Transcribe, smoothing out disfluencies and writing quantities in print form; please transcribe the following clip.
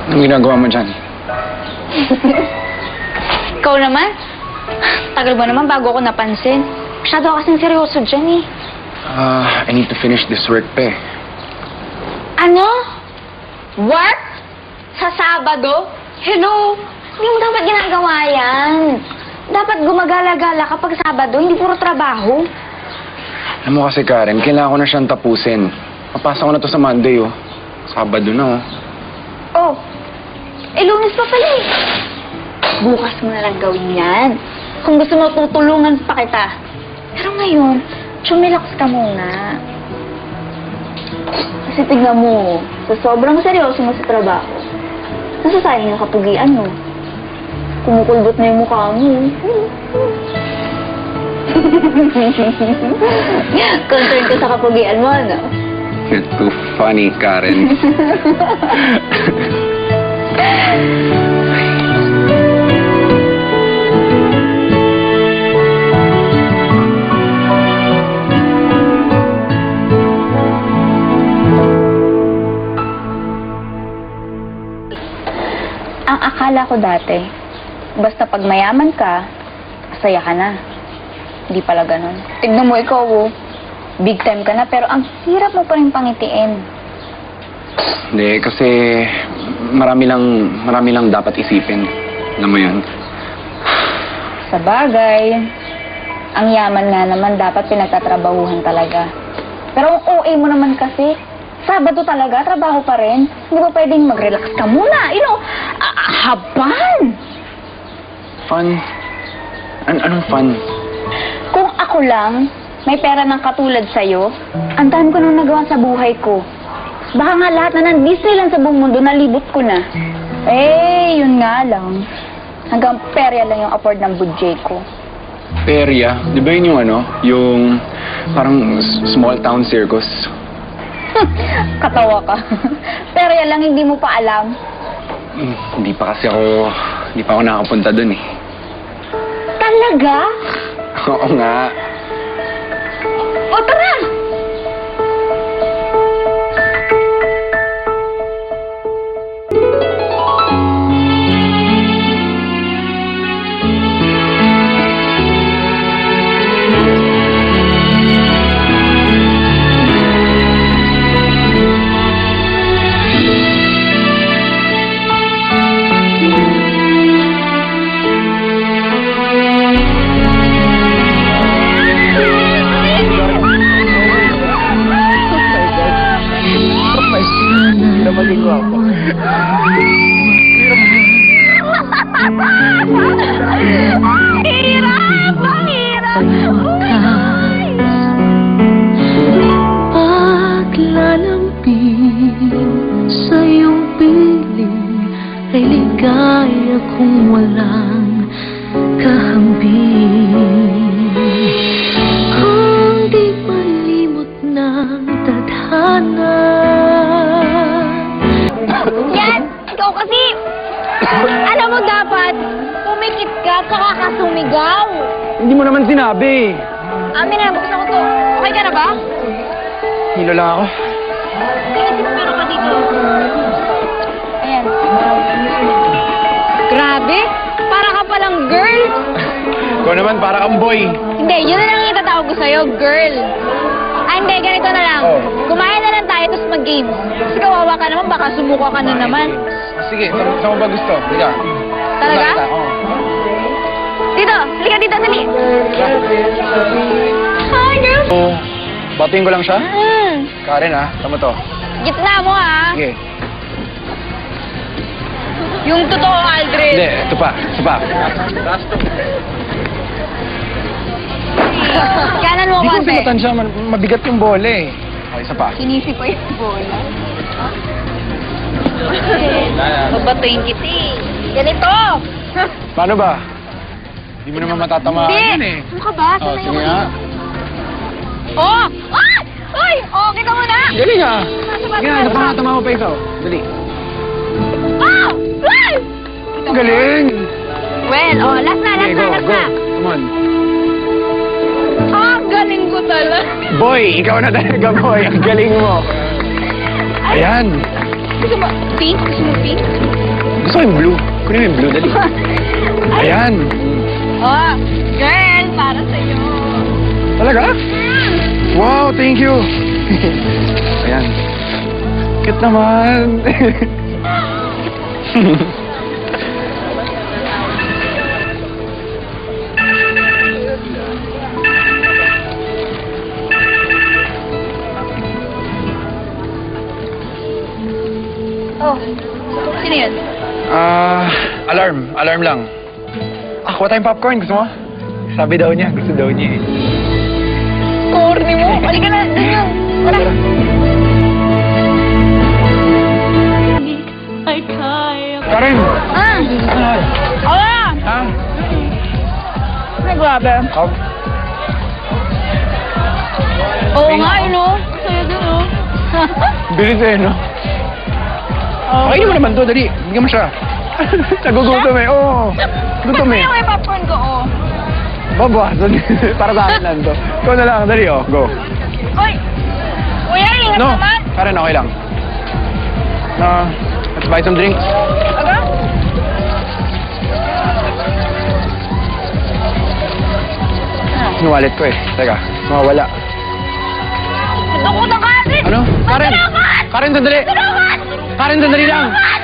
Anong ginagawa mo dyan? Ikaw naman? Tagal ba naman bago ako napansin? Masyado ka kasing seryoso dyan eh. I need to finish this work pa eh. Ano? Work? Sa Sabado? Hello? Hindi mo dapat ginagawa yan. Dapat gumagala-gala kapag Sabado, hindi puro trabaho. Alam mo kasi, Karen, kailangan ko na siyang tapusin. Papasok ko na to sa Monday, oh. Sabado na, oh. Oh, Lunes pa pala eh. Bukas mo na lang gawin yan. Kung gusto mo, tutulungan pa kita. Pero ngayon, chumilax ka muna. Kasi tignan mo, sa sobrang seryoso mo sa trabaho, nasasayang yung kapugian mo. Kumukulbot na yung mukha mo. Concern ka sa kapugian mo, ano? You're too funny, Karen. Ang akala ko dati, basta pag mayaman ka, masaya ka na. Hindi pala ganun. Tignan mo ikaw, oh. Big time ka na, pero ang hirap mo pa rin pangitiin. Hindi, kasi marami lang dapat isipin. Alam mo yun? Sa bagay, ang yaman nga naman dapat pinagtatrabahuhan talaga. Pero ang OA mo naman kasi, Sabado talaga, trabaho pa rin. Hindi ba pwedeng mag-relax ka muna? You know, haban! Fun? Anong fun? Kung ako lang, may pera ng katulad sa'yo, ang dami ko nang nagawa sa buhay ko. Baka nga lahat na ng Disneyland sa buong mundo, nalibot ko na. Eh, yun nga lang. Hanggang perya lang yung afford ng budget ko. Perya? Di ba yun yung ano? Yung parang small town circus? Katawa ka. Perya lang, hindi mo pa alam. Hindi pa ako nakapunta dun eh. Talaga? Oo nga. O, tara! Maging guwapo. Hirap! Ang hirap! Paglalambing sa iyong piling ay ligaya kung walang kahambing. Kung di malimot ng tadhana. Yan! Ikaw kasi, alam mo dapat, pumikit ka, tsaka ka sumigaw. Hindi mo naman sinabi. Amin na, buksan ko to. Okay ka na ba? Hilo lang ako. Kaya meron ka dito. Ayan. Grabe, para ka palang girl. Ikaw naman, para kang boy. Hindi, yun na lang yung itatawag ko sa'yo, girl. Ay, hindi, ganito na lang. Oh. Kumain na lang tayo, tapos mag-games. Kasi kawawa ka naman, baka sumuko ka na naman. Sige, saan mo ba gusto? Halika. Talaga? Oo. Dito, halika dito, dali. Hi, girl. So, batiin ko lang siya? Mm. Karen, tama to. Gitna mo, ha? Sige. Yung totoo, Aldrin. Hindi, ito pa. Kanan mo Hindi ko konti. pinatan siya, mabigat yung bola eh. Okay, isa pa. Kinisi pa yung bola. Babatuin kita eh. Ganito! Paano ba? Hindi mo naman matatamaan yun eh. Ano ka ba? Oh, Sanay sige ako nga. dito. Oh! Ay! Ay! Oh, kita mo na! Galing ah! Nasa Sige nga, napakatama mo pa ikaw. Dali. Oh! Ay! Galing! Well, oh, last na. Okay, go. Come on. Ah, galing ko talaga. Boy, ikaw na talaga, boy. Ang galing mo. Ayan. Gusto mo pink? Gusto mo pink? Gusto ko yung blue. Kunin mo yung blue, dali. Ayan. Oh, girl, para sa'yo. Talaga? Wow, thank you. Ayan. Cute naman. Oh, sino yun? Alarm. Alarm lang. Kuha tayong popcorn. Gusto mo? Sabi daw niya. Gusto daw niya eh. Corny mo. Halika na, ganyan. Tara. Ay kaya Karen! Ah! Ah! Ha? Ay, grabe. Up. Oo nga, yun o. Sa'yo dun o. Bilis eh, no? Kainin mo naman to, dali. Bigyan mo siya. Nagugutom eh. Oo. Gutom eh. Ano yung popcorn ko, oh? Babawasan. Para sa akin lang to. Ikaw na lang. Dali, oh. Go. Oy! Kuya, ingat No. naman. Karen, okay lang. Let's buy some drinks. Aga? Yung wallet ko eh. Teka, mawawala. Natakot ka kasi. Ano? Karen! Tulungan! Karen, sandali! Tulungan! Karen, sandali lang! Tulungan!